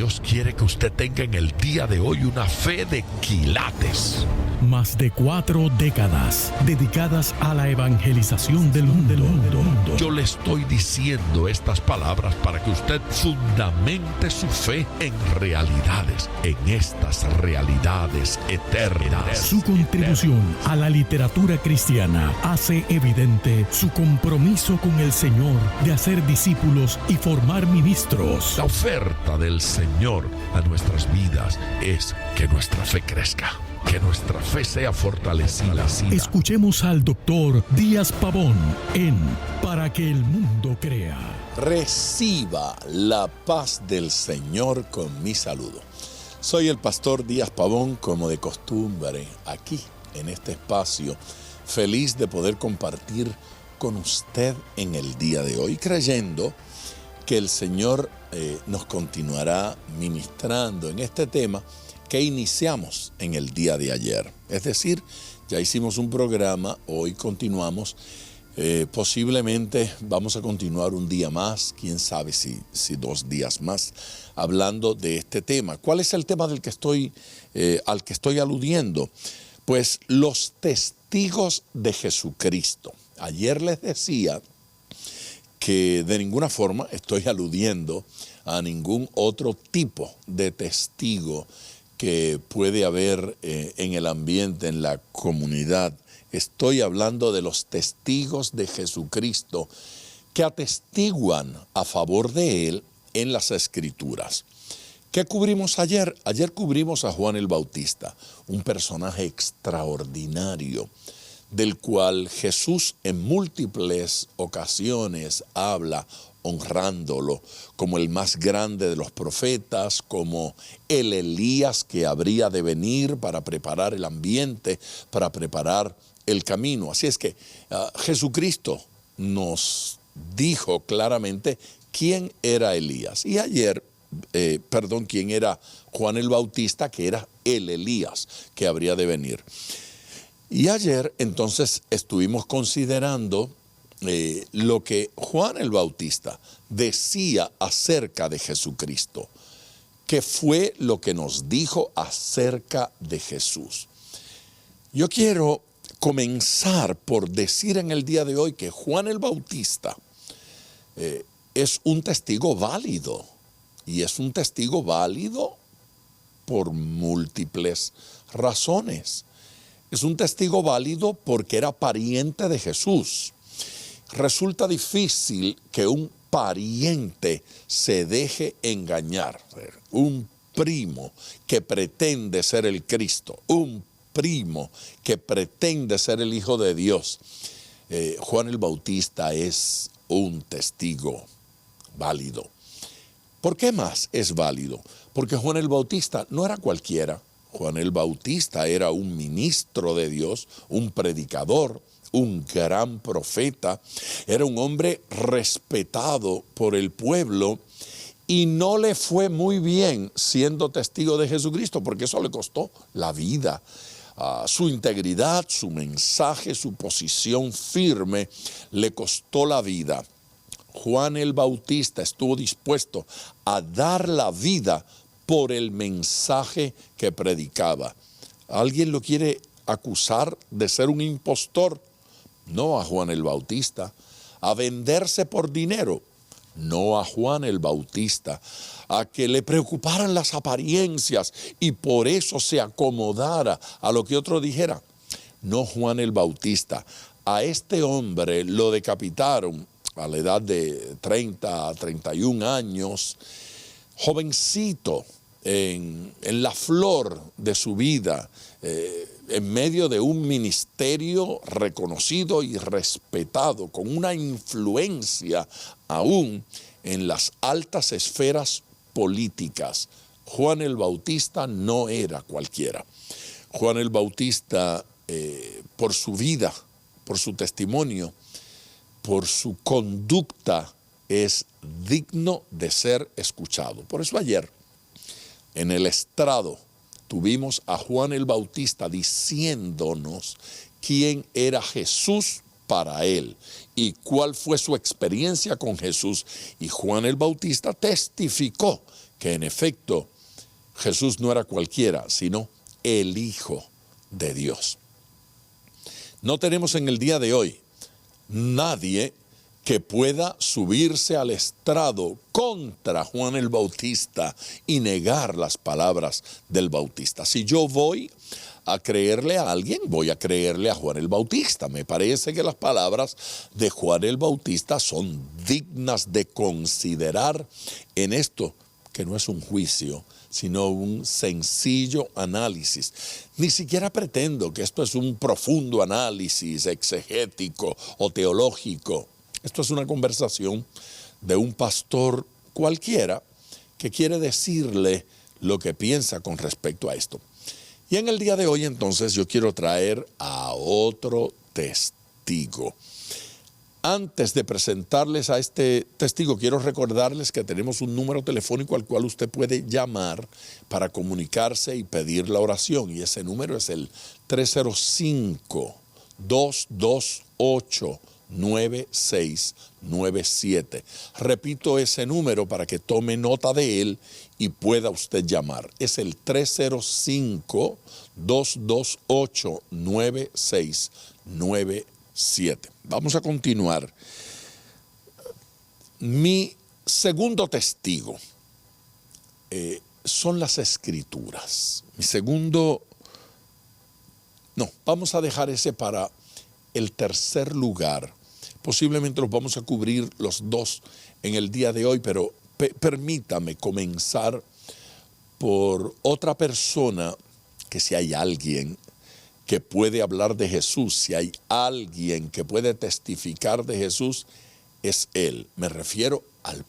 Dios quiere que usted tenga en el día de hoy una fe de quilates. Más de 4 décadas dedicadas a la evangelización del mundo. Yo le estoy diciendo estas palabras para que usted fundamente su fe en realidades, en estas realidades eternas. Su contribución a la literatura cristiana hace evidente su compromiso con el Señor de hacer discípulos y formar ministros. La oferta del Señor a nuestras vidas es que nuestra fe crezca, que nuestra fe sea fortalecida. Escuchemos al doctor Díaz Pavón en Para que el mundo crea. Reciba la paz del Señor con mi saludo. Soy el pastor Díaz Pavón, como de costumbre, aquí en este espacio, feliz de poder compartir con usted en el día de hoy, creyendo que el Señor nos continuará ministrando en este tema que iniciamos en el día de ayer. Es decir, ya hicimos un programa, hoy continuamos, posiblemente vamos a continuar un día más, quién sabe si 2 días más, hablando de este tema. ¿Cuál es el tema al que estoy aludiendo? Pues los testigos de Jesucristo. Ayer les decía que de ninguna forma estoy aludiendo a ningún otro tipo de testigo que puede haber en el ambiente, en la comunidad. Estoy hablando de los testigos de Jesucristo que atestiguan a favor de Él en las Escrituras. ¿Qué cubrimos ayer? Ayer cubrimos a Juan el Bautista, un personaje extraordinario, del cual Jesús en múltiples ocasiones habla honrándolo como el más grande de los profetas, como el Elías que habría de venir para preparar el ambiente, para preparar el camino. Así es que Jesucristo nos dijo claramente quién era Elías. Y ayer, quién era Juan el Bautista, que era el Elías que habría de venir. Y ayer entonces estuvimos considerando lo que Juan el Bautista decía acerca de Jesucristo, que fue lo que nos dijo acerca de Jesús. Yo quiero comenzar por decir en el día de hoy que Juan el Bautista es un testigo válido, y es un testigo válido por múltiples razones. Es un testigo válido porque era pariente de Jesús. Resulta difícil que un pariente se deje engañar. Un primo que pretende ser el Cristo, un primo que pretende ser el Hijo de Dios. Juan el Bautista es un testigo válido. ¿Por qué más es válido? Porque Juan el Bautista no era cualquiera. Juan el Bautista era un ministro de Dios, un predicador, un gran profeta. Era un hombre respetado por el pueblo y no le fue muy bien siendo testigo de Jesucristo, porque eso le costó la vida. Su integridad, su mensaje, su posición firme le costó la vida. Juan el Bautista estuvo dispuesto a dar la vida por el mensaje que predicaba. ¿Alguien lo quiere acusar de ser un impostor? No a Juan el Bautista. ¿A venderse por dinero? No a Juan el Bautista. ¿A que le preocuparan las apariencias y por eso se acomodara a lo que otro dijera? No Juan el Bautista. A este hombre lo decapitaron a la edad de 30 a 31 años, jovencito, en la flor de su vida, en medio de un ministerio reconocido y respetado, con una influencia aún en las altas esferas políticas. Juan el Bautista no era cualquiera. Juan el Bautista, por su vida, por su testimonio, por su conducta, es digno de ser escuchado. Por eso ayer, en el estrado, tuvimos a Juan el Bautista diciéndonos quién era Jesús para él y cuál fue su experiencia con Jesús. Y Juan el Bautista testificó que en efecto Jesús no era cualquiera, sino el Hijo de Dios. No tenemos en el día de hoy nadie que pueda subirse al estrado contra Juan el Bautista y negar las palabras del Bautista. Si yo voy a creerle a alguien, voy a creerle a Juan el Bautista. Me parece que las palabras de Juan el Bautista son dignas de considerar en esto, que no es un juicio, sino un sencillo análisis. Ni siquiera pretendo que esto es un profundo análisis exegético o teológico. Esto es una conversación de un pastor cualquiera que quiere decirle lo que piensa con respecto a esto. Y en el día de hoy, entonces, yo quiero traer a otro testigo. Antes de presentarles a este testigo, quiero recordarles que tenemos un número telefónico al cual usted puede llamar para comunicarse y pedir la oración. Y ese número es el 305-228-9697. Repito ese número para que tome nota de él y pueda usted llamar. Es el 305-228-9697. Vamos a continuar. Mi segundo testigo son las Escrituras. Vamos a dejar ese para el tercer lugar. Posiblemente los vamos a cubrir los dos en el día de hoy, pero permítame comenzar por otra persona, que si hay alguien que puede hablar de Jesús, si hay alguien que puede testificar de Jesús, es Él. Me refiero al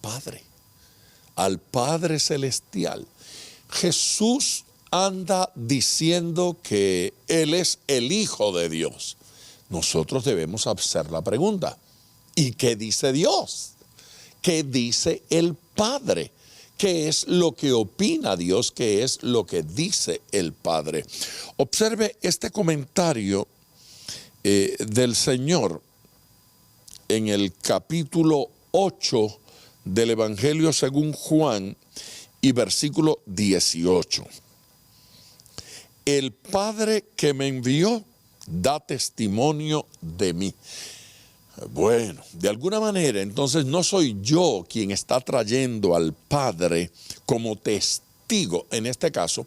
Padre Celestial. Jesús anda diciendo que Él es el Hijo de Dios. Nosotros debemos hacer la pregunta, ¿y qué dice Dios? ¿Qué dice el Padre? ¿Qué es lo que opina Dios? ¿Qué es lo que dice el Padre? Observe este comentario del Señor en el capítulo 8 del Evangelio según Juan y versículo 18. El Padre que me envió da testimonio de mí. Bueno, de alguna manera, entonces no soy yo quien está trayendo al Padre como testigo. En este caso,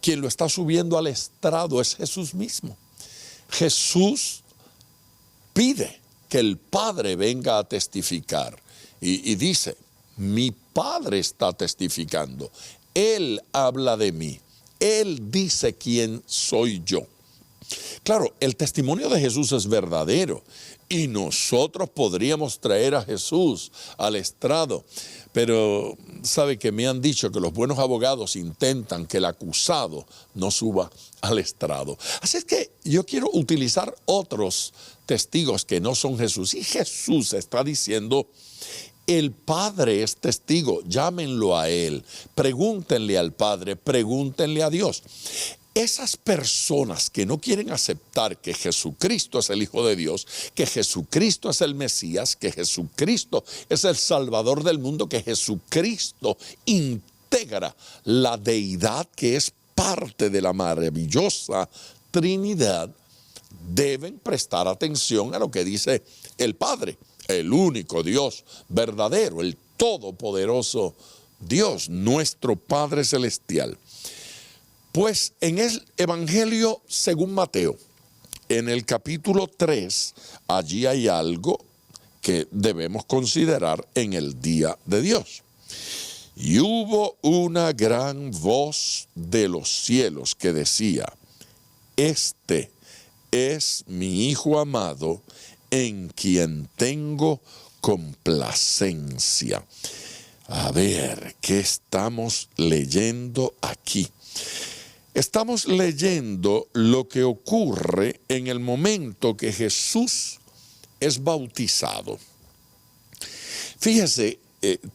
quien lo está subiendo al estrado es Jesús mismo. Jesús pide que el Padre venga a testificar y dice, mi Padre está testificando. Él habla de mí. Él dice quién soy yo. Claro, el testimonio de Jesús es verdadero y nosotros podríamos traer a Jesús al estrado, pero sabe que me han dicho que los buenos abogados intentan que el acusado no suba al estrado. Así es que yo quiero utilizar otros testigos que no son Jesús. Y Jesús está diciendo, el Padre es testigo, llámenlo a Él, pregúntenle al Padre, pregúntenle a Dios. Esas personas que no quieren aceptar que Jesucristo es el Hijo de Dios, que Jesucristo es el Mesías, que Jesucristo es el Salvador del mundo, que Jesucristo integra la deidad que es parte de la maravillosa Trinidad, deben prestar atención a lo que dice el Padre, el único Dios verdadero, el todopoderoso Dios, nuestro Padre Celestial. Pues en el Evangelio según Mateo, en el capítulo 3, allí hay algo que debemos considerar en el día de Dios. Y hubo una gran voz de los cielos que decía, este es mi Hijo amado, en quien tengo complacencia. A ver, ¿qué estamos leyendo aquí? Estamos leyendo lo que ocurre en el momento que Jesús es bautizado. Fíjese,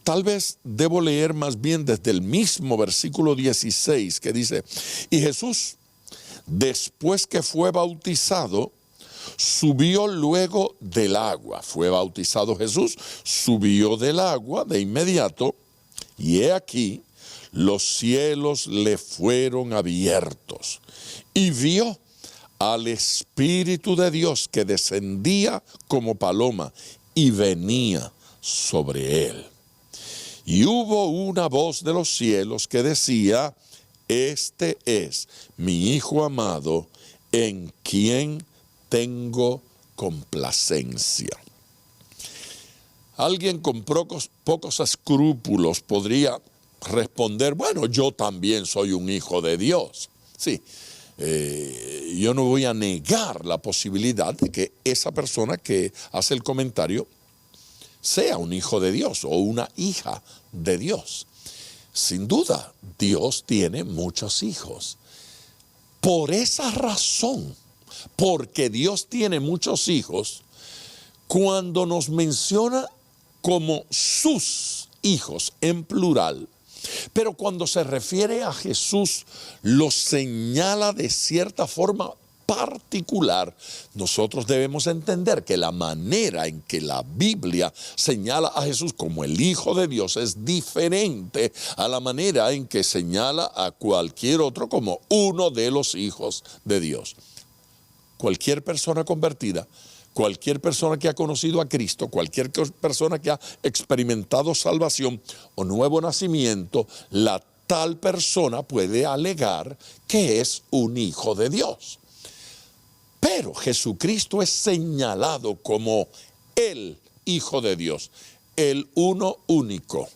tal vez debo leer más bien desde el mismo versículo 16 que dice, y Jesús, después que fue bautizado, subió luego del agua. Fue bautizado Jesús, subió del agua de inmediato, y he aquí, los cielos le fueron abiertos y vio al Espíritu de Dios que descendía como paloma y venía sobre él. Y hubo una voz de los cielos que decía: este es mi Hijo amado, en quien tengo complacencia. Alguien con pocos escrúpulos podría responder: bueno, yo también soy un hijo de Dios. Sí, yo no voy a negar la posibilidad de que esa persona que hace el comentario sea un hijo de Dios o una hija de Dios. Sin duda, Dios tiene muchos hijos. Por esa razón, porque Dios tiene muchos hijos, cuando nos menciona como sus hijos en plural, pero cuando se refiere a Jesús, lo señala de cierta forma particular. Nosotros debemos entender que la manera en que la Biblia señala a Jesús como el Hijo de Dios es diferente a la manera en que señala a cualquier otro como uno de los hijos de Dios. Cualquier persona convertida, cualquier persona que ha conocido a Cristo, cualquier persona que ha experimentado salvación o nuevo nacimiento, la tal persona puede alegar que es un hijo de Dios. Pero Jesucristo es señalado como el Hijo de Dios, el uno único,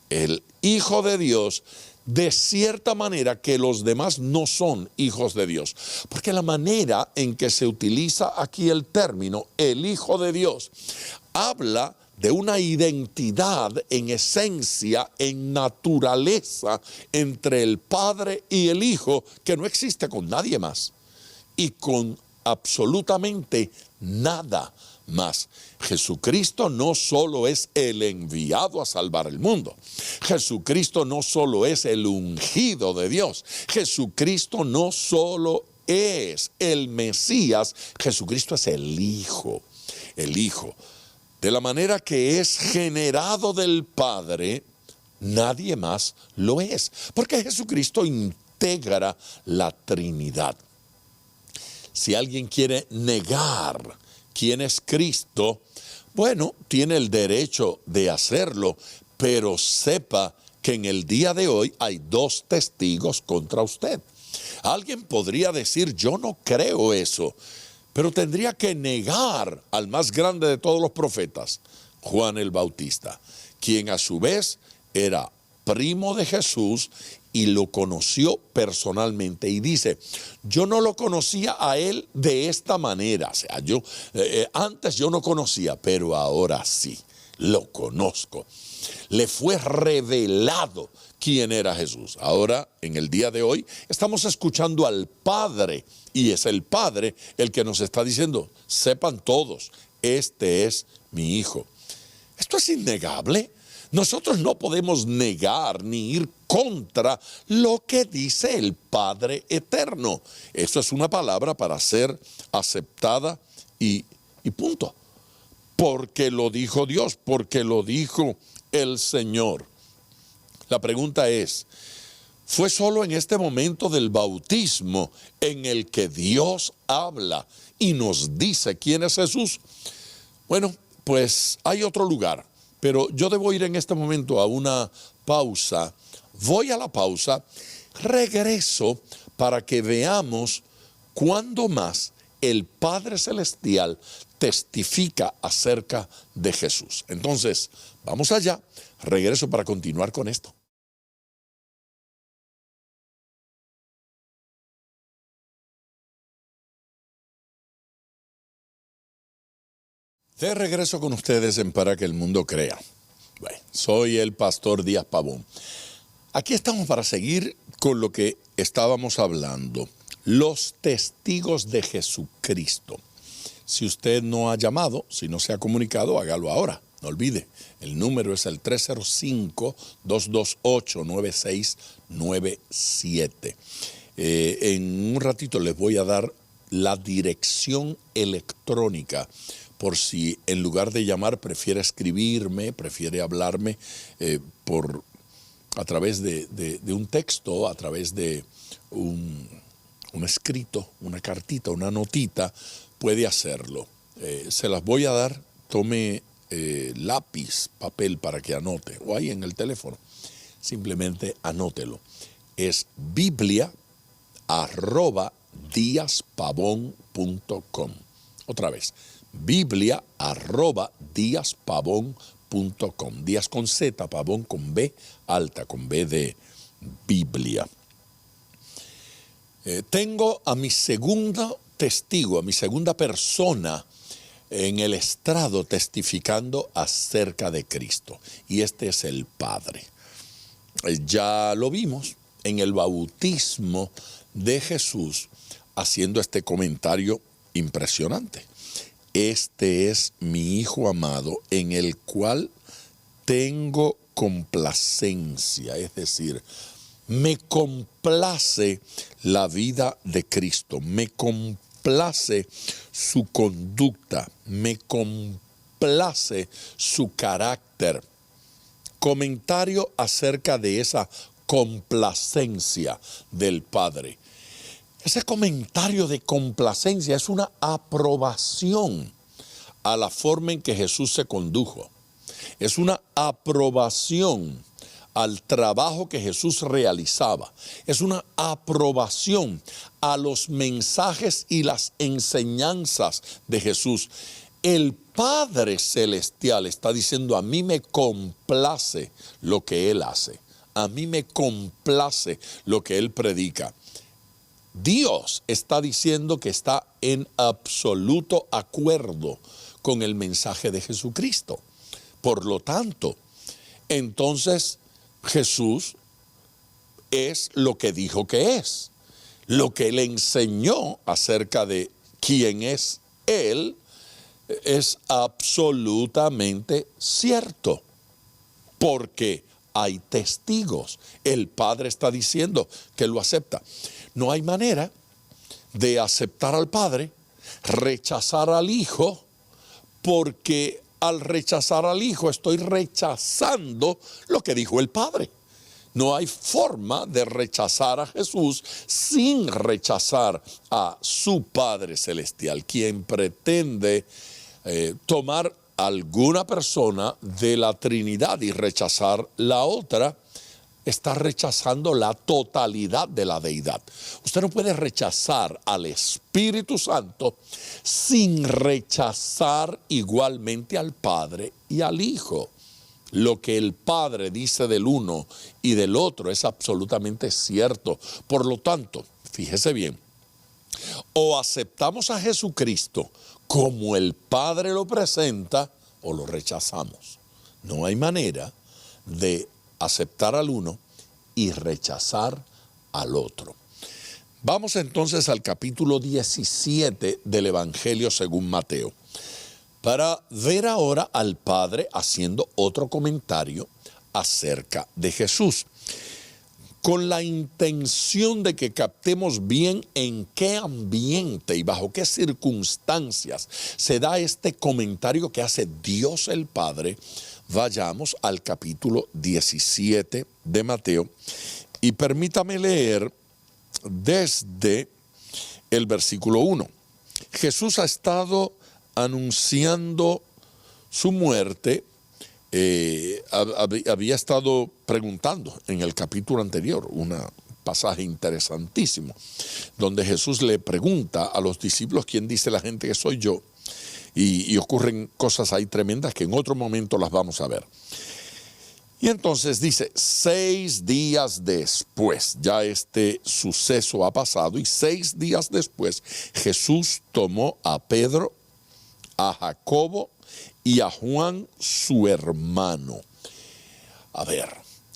el Hijo de Dios, de cierta manera que los demás no son hijos de Dios. Porque la manera en que se utiliza aquí el término, el Hijo de Dios, habla de una identidad en esencia, en naturaleza, entre el Padre y el Hijo, que no existe con nadie más y con absolutamente nada más. Jesucristo no solo es el enviado a salvar el mundo. Jesucristo no solo es el ungido de Dios. Jesucristo no solo es el Mesías. Jesucristo es el Hijo. El Hijo. De la manera que es generado del Padre, nadie más lo es. Porque Jesucristo integra la Trinidad. Si alguien quiere negar quién es Cristo, bueno, tiene el derecho de hacerlo, pero sepa que en el día de hoy hay dos testigos contra usted. Alguien podría decir: yo no creo eso, pero tendría que negar al más grande de todos los profetas, Juan el Bautista, quien a su vez era primo de Jesús y lo conoció personalmente. Y dice: yo no lo conocía a él de esta manera. O sea, antes yo no conocía, pero ahora sí, lo conozco. Le fue revelado quién era Jesús. Ahora, en el día de hoy, estamos escuchando al Padre, y es el Padre el que nos está diciendo: sepan todos, este es mi Hijo. Esto es innegable. Nosotros no podemos negar ni ir contra lo que dice el Padre Eterno. Eso es una palabra para ser aceptada y punto. Porque lo dijo Dios, porque lo dijo el Señor. La pregunta es: ¿fue solo en este momento del bautismo en el que Dios habla y nos dice quién es Jesús? Bueno, pues hay otro lugar. Pero yo debo ir en este momento a una pausa. Voy a la pausa, regreso para que veamos cuándo más el Padre Celestial testifica acerca de Jesús. Entonces, vamos allá, regreso para continuar con esto. De regreso con ustedes en Para que el Mundo Crea. Bueno, soy el pastor Díaz Pavón. Aquí estamos para seguir con lo que estábamos hablando. Los testigos de Jesucristo. Si usted no ha llamado, si no se ha comunicado, hágalo ahora. No olvide, el número es el 305-228-9697. En un ratito les voy a dar la dirección electrónica, por si en lugar de llamar prefiere escribirme, prefiere hablarme por a través de un texto, a través de un escrito, una cartita, una notita, puede hacerlo. Se las voy a dar, tome lápiz, papel para que anote, o ahí en el teléfono, simplemente anótelo. Es biblia@diaspavon.com. Otra vez, biblia@diaspavon.com. Díaz con Z, Pavón con B alta, con B de Biblia. Tengo a mi segundo testigo, a mi segunda persona en el estrado testificando acerca de Cristo. Y este es el Padre. Ya lo vimos en el bautismo de Jesús haciendo este comentario impresionante. Este es mi Hijo amado en el cual tengo complacencia, es decir, me complace la vida de Cristo, me complace su conducta, me complace su carácter. Comentario acerca de esa complacencia del Padre. Ese comentario de complacencia es una aprobación a la forma en que Jesús se condujo. Es una aprobación al trabajo que Jesús realizaba. Es una aprobación a los mensajes y las enseñanzas de Jesús. El Padre Celestial está diciendo, a mí me complace lo que Él hace. A mí me complace lo que Él predica. Dios está diciendo que está en absoluto acuerdo con el mensaje de Jesucristo. Por lo tanto, entonces Jesús es lo que dijo que es. Lo que Él enseñó acerca de quién es Él es absolutamente cierto. Porque hay testigos. El Padre está diciendo que lo acepta. No hay manera de aceptar al Padre, rechazar al Hijo, porque al rechazar al Hijo estoy rechazando lo que dijo el Padre. No hay forma de rechazar a Jesús sin rechazar a su Padre Celestial. Quien pretende tomar alguna persona de la Trinidad y rechazar la otra, está rechazando la totalidad de la deidad. Usted no puede rechazar al Espíritu Santo sin rechazar igualmente al Padre y al Hijo. Lo que el Padre dice del uno y del otro es absolutamente cierto. Por lo tanto, fíjese bien, o aceptamos a Jesucristo como el Padre lo presenta, o lo rechazamos. No hay manera de aceptar al uno y rechazar al otro. Vamos entonces al capítulo 17 del Evangelio según Mateo, para ver ahora al Padre haciendo otro comentario acerca de Jesús, con la intención de que captemos bien en qué ambiente y bajo qué circunstancias se da este comentario que hace Dios el Padre. Vayamos al capítulo 17 de Mateo y permítame leer desde el versículo 1. Jesús ha estado anunciando su muerte, había estado preguntando en el capítulo anterior, un pasaje interesantísimo, donde Jesús le pregunta a los discípulos, ¿quién dice la gente que soy yo? Y ocurren cosas ahí tremendas que en otro momento las vamos a ver. Y entonces dice, 6 días después, ya este suceso ha pasado, y 6 días después Jesús tomó a Pedro, a Jacobo y a Juan su hermano. A ver,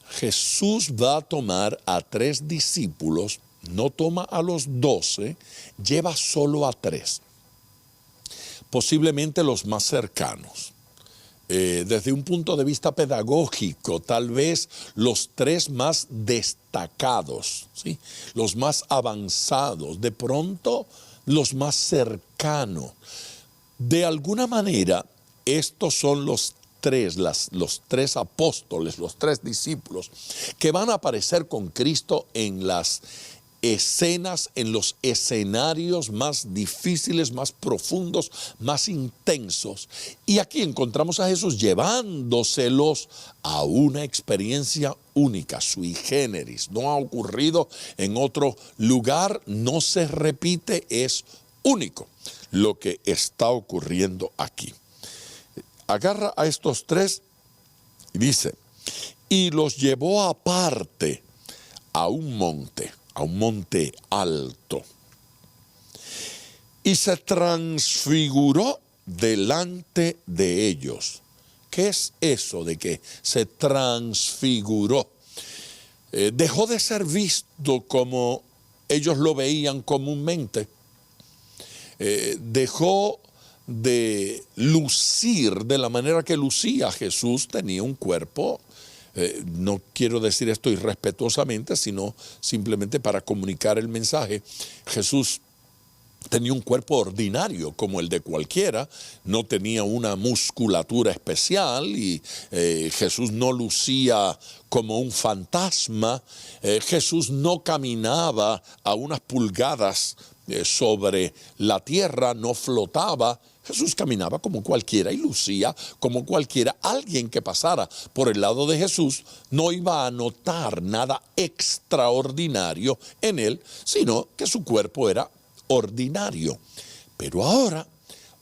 Jesús va a tomar a 3 discípulos, no toma a los 12, lleva solo a 3. Posiblemente los más cercanos. Desde un punto de vista pedagógico, tal vez los 3 más destacados, ¿sí? Los más avanzados, de pronto los más cercanos. De alguna manera, estos son los los tres apóstoles, los tres discípulos, que van a aparecer con Cristo en las escenas, en los escenarios más difíciles, más profundos, más intensos. Y aquí encontramos a Jesús llevándoselos a una experiencia única, sui generis. No ha ocurrido en otro lugar, no se repite, es único lo que está ocurriendo aquí. Agarra a estos tres y dice, y los llevó aparte a un monte alto, y se transfiguró delante de ellos. ¿Qué es eso de que se transfiguró? Dejó de ser visto como ellos lo veían comúnmente. Dejó de lucir de la manera que lucía. Jesús tenía un cuerpo, no quiero decir esto irrespetuosamente, sino simplemente para comunicar el mensaje. Jesús tenía un cuerpo ordinario como el de cualquiera, no tenía una musculatura especial y Jesús no lucía como un fantasma. Jesús no caminaba a unas pulgadas sobre la tierra, no flotaba. Jesús caminaba como cualquiera y lucía como cualquiera. Alguien que pasara por el lado de Jesús no iba a notar nada extraordinario en él, sino que su cuerpo era ordinario. Pero ahora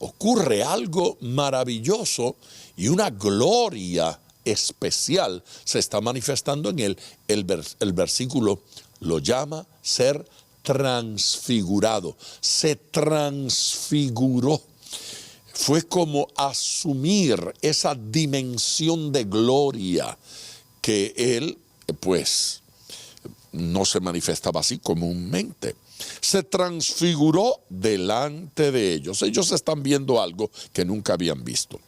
ocurre algo maravilloso y una gloria especial se está manifestando en él. El versículo lo llama ser transfigurado. Se transfiguró. Fue como asumir esa dimensión de gloria que él, pues, no se manifestaba así comúnmente. Se transfiguró delante de ellos. Ellos están viendo algo que nunca habían visto.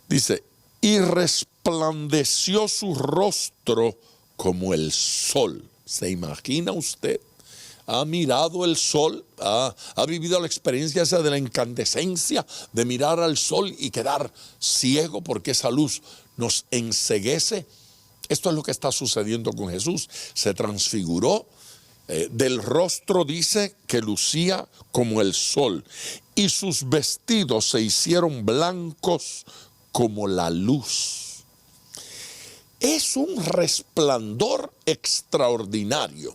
Dice, y resplandeció su rostro como el sol. ¿Se imagina usted? ¿Ha mirado el sol? ¿Ha vivido la experiencia esa de la incandescencia, de mirar al sol y quedar ciego porque esa luz nos enceguece? Esto es lo que está sucediendo con Jesús. Se transfiguró. Del rostro dice que lucía como el sol, y sus vestidos se hicieron blancos como la luz. Es un resplandor extraordinario,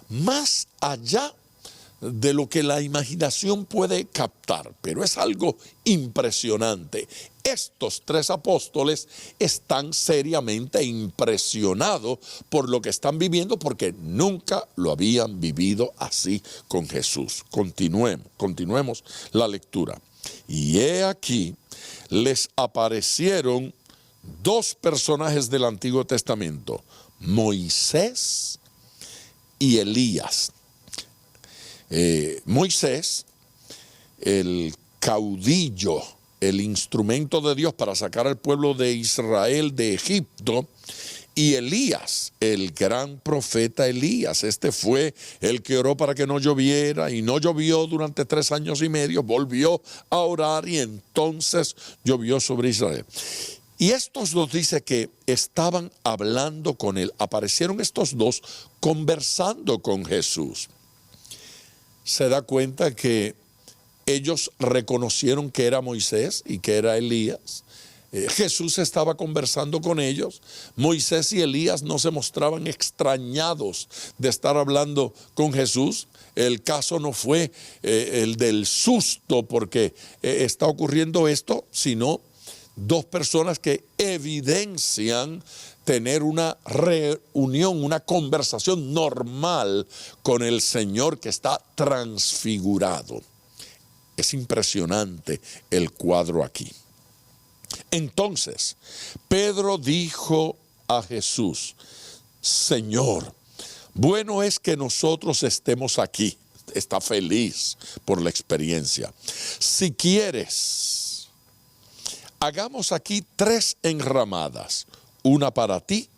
más allá de lo que la imaginación puede captar, pero es algo impresionante. Estos tres apóstoles están seriamente impresionados por lo que están viviendo, porque nunca lo habían vivido así con Jesús. Continuemos la lectura. Y he aquí, les aparecieron dos personajes del Antiguo Testamento, Moisés y Elías. Moisés, el caudillo, el instrumento de Dios para sacar al pueblo de Israel de Egipto, y Elías, el gran profeta Elías. Este fue el que oró para que no lloviera, y no llovió durante 3 años y medio, volvió a orar y entonces llovió sobre Israel. Y estos dos dice que estaban hablando con él. Aparecieron estos dos conversando con Jesús. Se da cuenta que ellos reconocieron que era Moisés y que era Elías. Jesús estaba conversando con ellos. Moisés y Elías no se mostraban extrañados de estar hablando con Jesús. El caso no fue el del susto porque está ocurriendo esto, sino dos personas que evidencian tener una reunión, una conversación normal con el Señor que está transfigurado. Es impresionante el cuadro aquí. Entonces, Pedro dijo a Jesús, Señor, bueno es que nosotros estemos aquí. Está feliz por la experiencia. Si quieres, hagamos aquí 3 enramadas. Una para ti,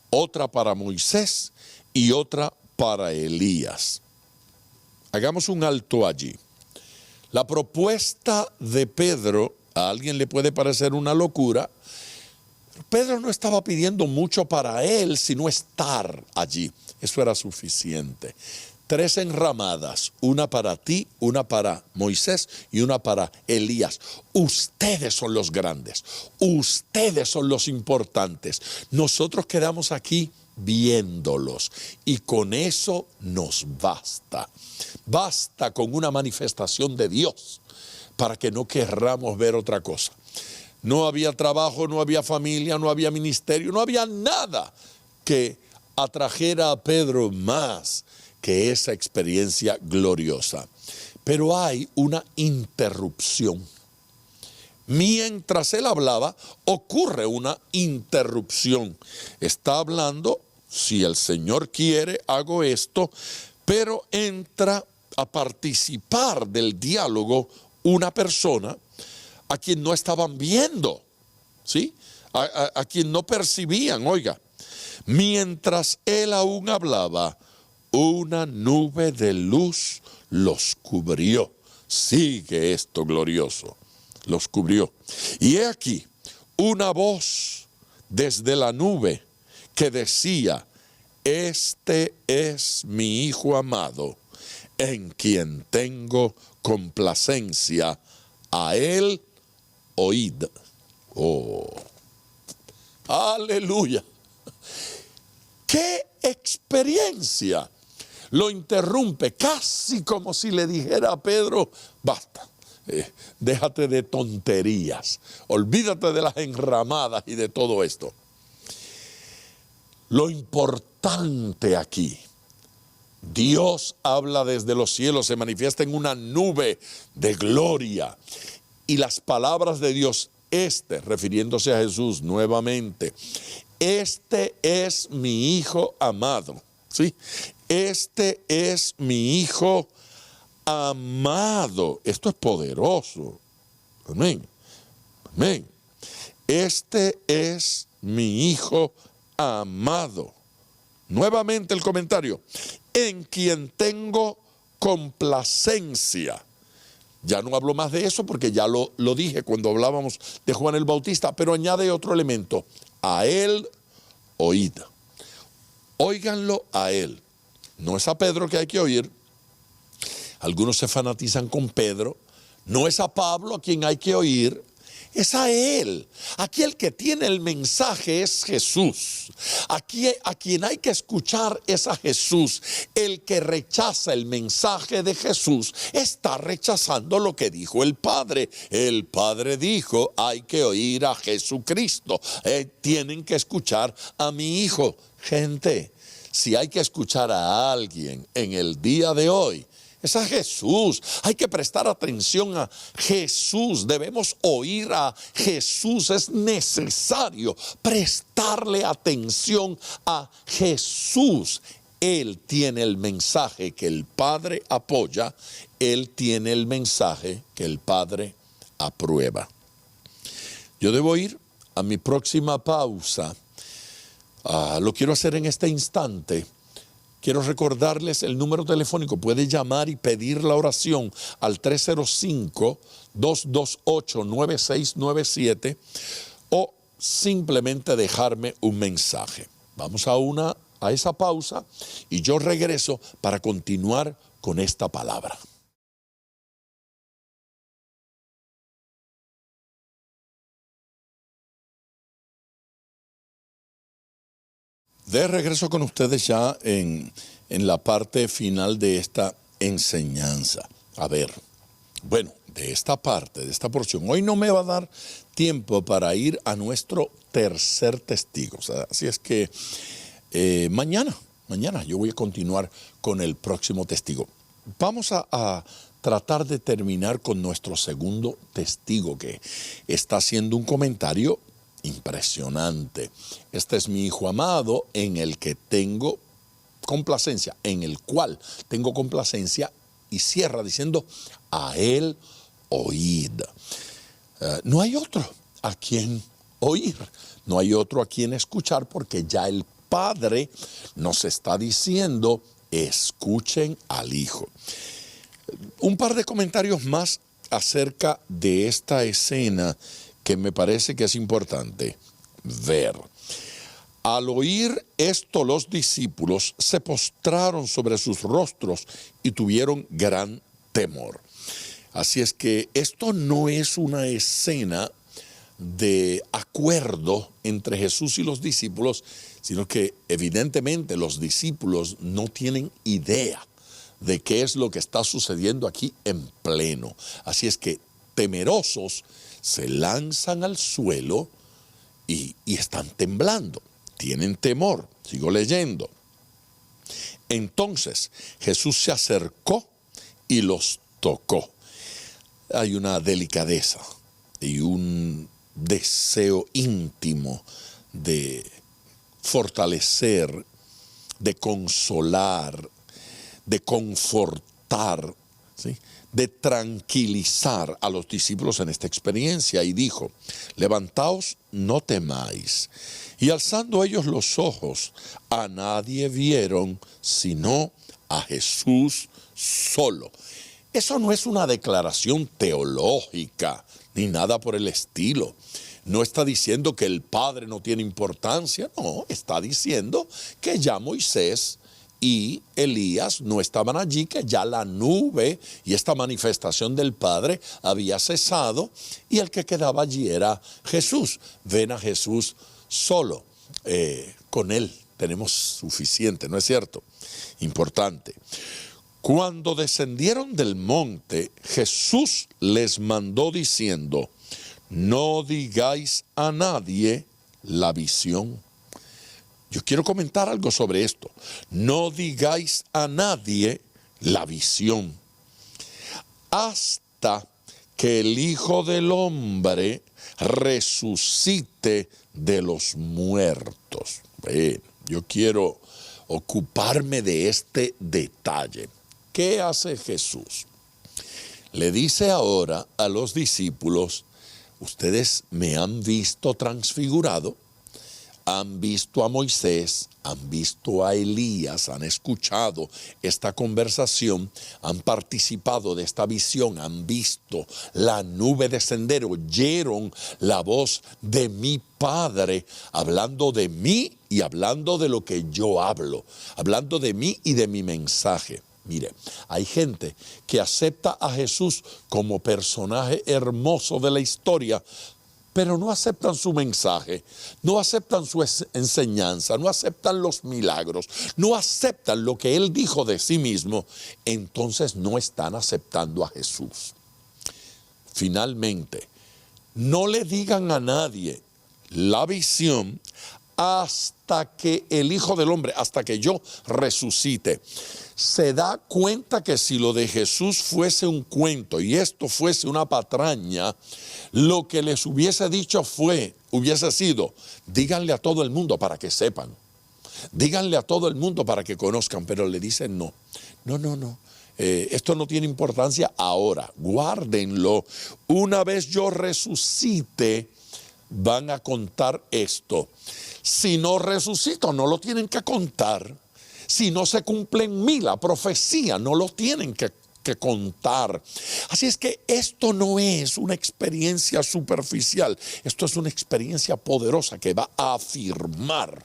otra para Moisés y otra para Elías. Hagamos un alto allí. La propuesta de Pedro A alguien le puede parecer una locura. Pedro no estaba pidiendo mucho para él, sino estar allí. Eso era suficiente. 3 enramadas, una para ti, una para Moisés y una para Elías. Ustedes son los grandes, ustedes son los importantes. Nosotros quedamos aquí viéndolos y con eso nos basta. Basta con una manifestación de Dios para que no querramos ver otra cosa. No había trabajo, no había familia, no había ministerio, no había nada que atrajera a Pedro más que esa experiencia gloriosa. Pero hay una interrupción. Mientras él hablaba, ocurre una interrupción. Está hablando, si el Señor quiere, hago esto, pero entra a participar del diálogo una persona a quien no estaban viendo, ¿sí? A quien no percibían, oiga. Mientras él aún hablaba, una nube de luz los cubrió. Sigue esto glorioso. Los cubrió. Y he aquí una voz desde la nube que decía: este es mi Hijo amado, en quien tengo complacencia. A él oíd. Oh, aleluya. ¡Qué experiencia! Lo interrumpe casi como si le dijera a Pedro: basta, déjate de tonterías, olvídate de las enramadas y de todo esto. Lo importante aquí, Dios habla desde los cielos, se manifiesta en una nube de gloria, y las palabras de Dios, refiriéndose a Jesús nuevamente, este es mi Hijo amado, ¿sí? Este es mi Hijo amado. Esto es poderoso. Amén. Amén. Este es mi Hijo amado. Nuevamente el comentario: en quien tengo complacencia. Ya no hablo más de eso porque ya lo dije cuando hablábamos de Juan el Bautista, pero añade otro elemento: a él oíd. Óiganlo a él. No es a Pedro que hay que oír. Algunos se fanatizan con Pedro. No es a Pablo a quien hay que oír. Es a él. Aquí el que tiene el mensaje es Jesús. Aquí a quien hay que escuchar es a Jesús. El que rechaza el mensaje de Jesús está rechazando lo que dijo el Padre. El Padre dijo: hay que oír a Jesucristo. Tienen que escuchar a mi Hijo. Gente, si hay que escuchar a alguien en el día de hoy, es a Jesús. Hay que prestar atención a Jesús. Debemos oír a Jesús. Es necesario prestarle atención a Jesús. Él tiene el mensaje que el Padre apoya. Él tiene el mensaje que el Padre aprueba. Yo debo ir a mi próxima pausa. Lo quiero hacer en este instante. Quiero recordarles el número telefónico. Puede llamar y pedir la oración al 305-228-9697 o simplemente dejarme un mensaje. Vamos a esa pausa y yo regreso para continuar con esta palabra. De regreso con ustedes ya en la parte final de esta enseñanza. A ver, bueno, de esta parte, de esta porción, hoy no me va a dar tiempo para ir a nuestro tercer testigo. O sea, así es que mañana yo voy a continuar con el próximo testigo. Vamos a tratar de terminar con nuestro segundo testigo, que está haciendo un comentario impresionante. Este es mi Hijo amado, en el que tengo complacencia, en el cual tengo complacencia, y cierra diciendo: a él oíd. No hay otro a quien oír, no hay otro a quien escuchar, porque ya el Padre nos está diciendo: escuchen al Hijo. Un par de comentarios más acerca de esta escena que me parece que es importante ver. Al oír esto, los discípulos se postraron sobre sus rostros y tuvieron gran temor. Así es que esto no es una escena de acuerdo entre Jesús y los discípulos, sino que evidentemente los discípulos no tienen idea de qué es lo que está sucediendo aquí en pleno. Así es que temerosos se lanzan al suelo y están temblando, tienen temor. Sigo leyendo. Entonces Jesús se acercó y los tocó. Hay una delicadeza y un deseo íntimo de fortalecer, de consolar, de confortar, ¿sí?, de tranquilizar a los discípulos en esta experiencia. Y dijo: levantaos, no temáis. Y alzando ellos los ojos, a nadie vieron sino a Jesús solo. Eso no es una declaración teológica ni nada por el estilo. No está diciendo que el Padre no tiene importancia, no, está diciendo que ya Moisés y Elías no estaban allí, que ya la nube y esta manifestación del Padre había cesado y el que quedaba allí era Jesús. Ven a Jesús solo, con él tenemos suficiente, ¿no es cierto? Importante. Cuando descendieron del monte, Jesús les mandó diciendo: no digáis a nadie la visión. Yo quiero comentar algo sobre esto. No digáis a nadie la visión, hasta que el Hijo del Hombre resucite de los muertos. Yo quiero ocuparme de este detalle. ¿Qué hace Jesús? Le dice ahora a los discípulos: ustedes me han visto transfigurado, han visto a Moisés, han visto a Elías, han escuchado esta conversación, han participado de esta visión, han visto la nube descender, oyeron la voz de mi Padre hablando de mí y hablando de lo que yo hablo, hablando de mí y de mi mensaje. Mire, hay gente que acepta a Jesús como personaje hermoso de la historia, pero no aceptan su mensaje, no aceptan su enseñanza, no aceptan los milagros, no aceptan lo que Él dijo de sí mismo, entonces no están aceptando a Jesús. Finalmente, no le digan a nadie la visión hasta que el Hijo del Hombre, hasta que yo resucite. Se da cuenta que si lo de Jesús fuese un cuento y esto fuese una patraña, lo que les hubiese dicho hubiese sido: díganle a todo el mundo para que sepan, díganle a todo el mundo para que conozcan, pero le dicen no, esto no tiene importancia ahora, guárdenlo, una vez yo resucite van a contar esto. Si no resucito, no lo tienen que contar. Si no se cumple en mí la profecía, no lo tienen que contar. Así es que esto no es una experiencia superficial, esto es una experiencia poderosa que va a afirmar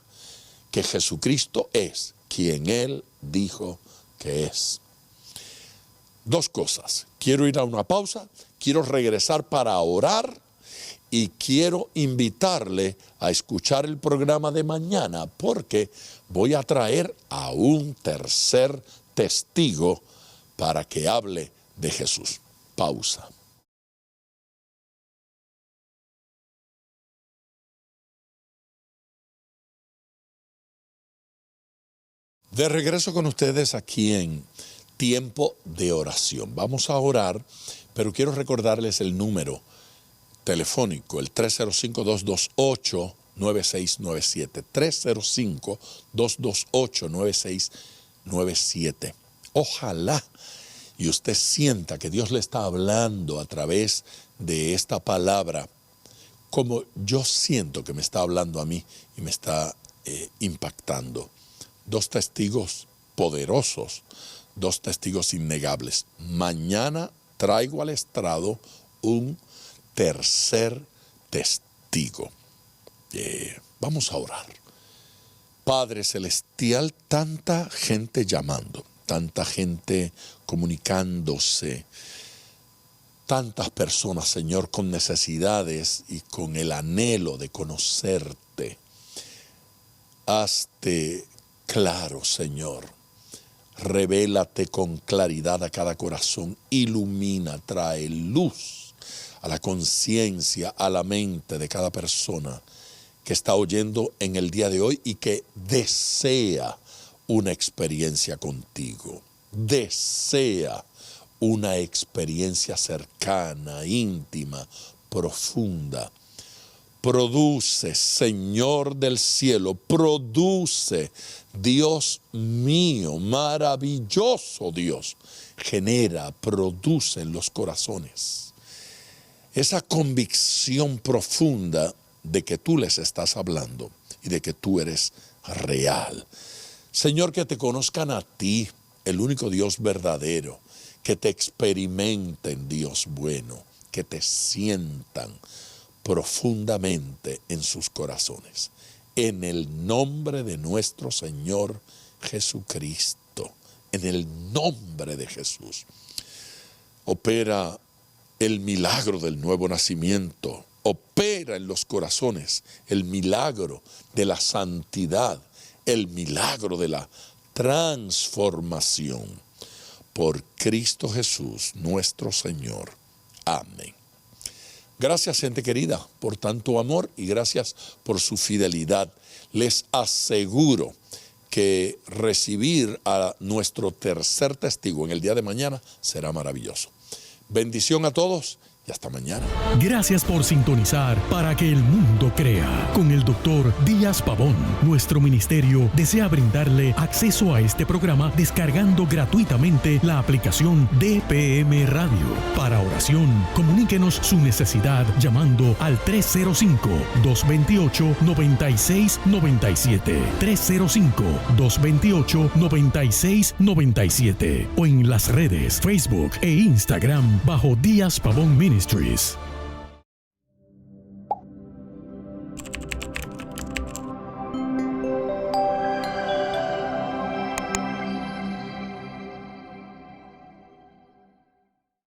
que Jesucristo es quien Él dijo que es. Dos cosas, quiero ir a una pausa, quiero regresar para orar y quiero invitarle a escuchar el programa de mañana porque voy a traer a un tercer testigo para que hable de Jesús. Pausa. De regreso con ustedes aquí en Tiempo de Oración. Vamos a orar, pero quiero recordarles el número telefónico, el 305-228-9697, 305-228-9697. Ojalá y usted sienta que Dios le está hablando a través de esta palabra, como yo siento que me está hablando a mí y me está impactando. Dos testigos poderosos, dos testigos innegables. Mañana traigo al estrado un tercer testigo. Vamos a orar. Padre Celestial, tanta gente llamando, tanta gente comunicándose, tantas personas, Señor, con necesidades y con el anhelo de conocerte. Hazte claro, Señor. Revélate con claridad a cada corazón. Ilumina, trae luz a la conciencia, a la mente de cada persona que está oyendo en el día de hoy y que desea una experiencia contigo. Desea una experiencia cercana, íntima, profunda. Produce, Señor del cielo, produce, Dios mío, maravilloso Dios, genera, produce en los corazones esa convicción profunda de que tú les estás hablando y de que tú eres real. Señor, que te conozcan a ti, el único Dios verdadero, que te experimenten, Dios bueno, que te sientan profundamente en sus corazones. En el nombre de nuestro Señor Jesucristo, en el nombre de Jesús, opera el milagro del nuevo nacimiento, opera en los corazones el milagro de la santidad, el milagro de la transformación. Por Cristo Jesús, nuestro Señor. Amén. Gracias, gente querida, por tanto amor y gracias por su fidelidad. Les aseguro que recibir a nuestro tercer testigo en el día de mañana será maravilloso. Bendición a todos y hasta mañana. Gracias por sintonizar Para que el Mundo Crea con el Dr. Díaz Pavón. Nuestro ministerio desea brindarle acceso a este programa descargando gratuitamente la aplicación DPM Radio. Para oración, comuníquenos su necesidad llamando al 305-228-9697. 305-228-9697. O en las redes Facebook e Instagram bajo Díaz Pavón Ministries.